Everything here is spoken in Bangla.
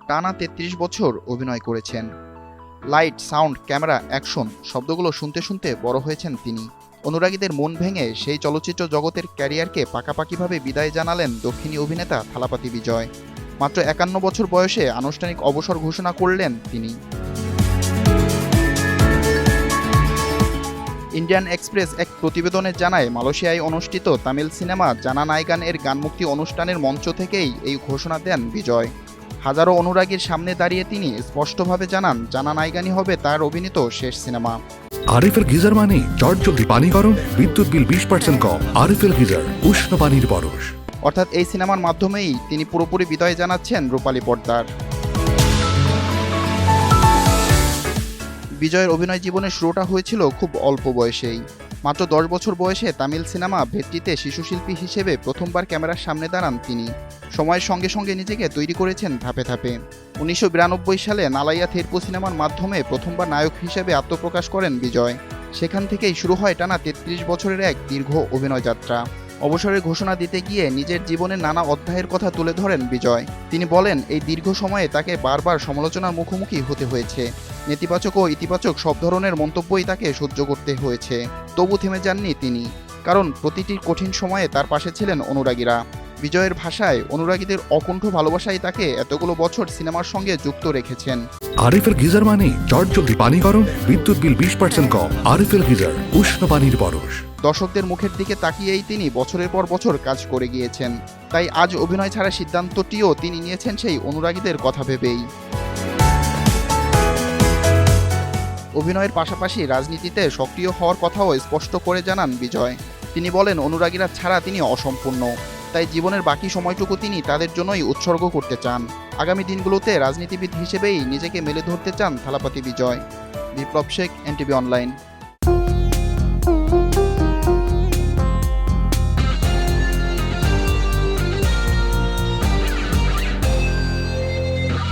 টানা ৩৩ বছর অভিনয় করেছেন। লাইট, সাউন্ড, ক্যামেরা, অ্যাকশন শব্দগুলো শুনতে শুনতে বড় হয়েছেন তিনি। অনুরাগীদের মন ভেঙে সেই চলচ্চিত্র জগতের ক্যারিয়ারকে পাকাপাকিভাবে বিদায় জানালেন দক্ষিণী অভিনেতা থালাপতি বিজয়। মাত্র ৫১ বছর বয়সে আনুষ্ঠানিক অবসর ঘোষণা করলেন তিনি। ইন্ডিয়ান এক্সপ্রেস এক প্রতিবেদনে জানায়, মালয়েশিয়ায় অনুষ্ঠিত তামিল সিনেমা জানা নায়গান এর গানমুক্তি অনুষ্ঠানের মঞ্চ থেকেই এই ঘোষণা দেন বিজয়। হাজারো অনুরাগীর সামনে দাঁড়িয়ে তিনি স্পষ্টভাবে জানান, জানা নায়গানই হবে তার অভিনীত শেষ সিনেমা। আরএফএল গিজার মানে চটজলদি পানি গরম, বিদ্যুৎ বিল 20% কম। আরএফএল গিজার, উষ্ণ পানির পরশ। অর্থাৎ এই সিনেমার মাধ্যমেই তিনি পুরোপুরি বিদায় জানাচ্ছেন রূপালী পর্দার। বিজয়ের অভিনয় জীবনের শুরুটা হয়েছিল খুব অল্প বয়সেই। মাত্র 10 বছর বয়সে তামিল সিনেমা ভেট্রিতে শিশুশিল্পী হিসেবে প্রথমবার ক্যামেরার সামনে দাঁড়ান তিনি। সময়ের সঙ্গে সঙ্গে নিজেকে তৈরি করেছেন ধাপে ধাপে। 1992 সালে নালাইয়া থেরপু সিনেমার মাধ্যমে প্রথমবার নায়ক হিসেবে আত্মপ্রকাশ করেন বিজয়। সেখান থেকেই শুরু হয় টানা 33 বছরের এক দীর্ঘ অভিনয় যাত্রা। অবসরের ঘোষণা দিতে গিয়ে নিজের জীবনের নানা অধ্যায়ের কথা তুলে ধরেন বিজয়। তিনি বলেন, এই দীর্ঘ সময়ে তাকে বারবার সমালোচনার মুখোমুখি হতে হয়েছে। নেতিবাচক ও ইতিবাচক সব ধরনের মন্তব্যই তাকে সহ্য করতে হয়েছে। তবু থেমে যাননি তিনি, কারণ প্রতিটি কঠিন সময়ে তার পাশে ছিলেন অনুরাগীরা। বিজয়ের ভাষায়, অনুরাগীদের অকুণ্ঠ ভালোবাসাই তাকে এতগুলো বছর সিনেমার সঙ্গে যুক্ত রেখেছেন। আরএফএল গিজার মানে চটজলদি পানি গরম, বিদ্যুৎ বিল 20% কম। আরএফএল গিজার, উষ্ণ পানির পরশ। দর্শকদের মুখের দিকে তাকিয়েই তিনি বছরের পর বছর কাজ করে গিয়েছেন। তাই আজ অভিনয় ছাড়ার সিদ্ধান্তটিও তিনি নিয়েছেন সেই অনুরাগীদের কথা ভেবেই। অভিনয়ের পাশাপাশি রাজনীতিতে সক্রিয় হওয়ার কথাও স্পষ্ট করে জানান বিজয়। তিনি বলেন, অনুরাগীরা ছাড়া তিনি অসম্পূর্ণ। তাই জীবনের বাকি সময়টুকু তিনি তাদের জন্যই উৎসর্গ করতে চান। আগামী দিনগুলোতে রাজনীতিবিদ হিসেবেই নিজেকে মেলে ধরতে চান থালাপতি বিজয়। বিপ্লব শেখ, এনটিভি অনলাইন।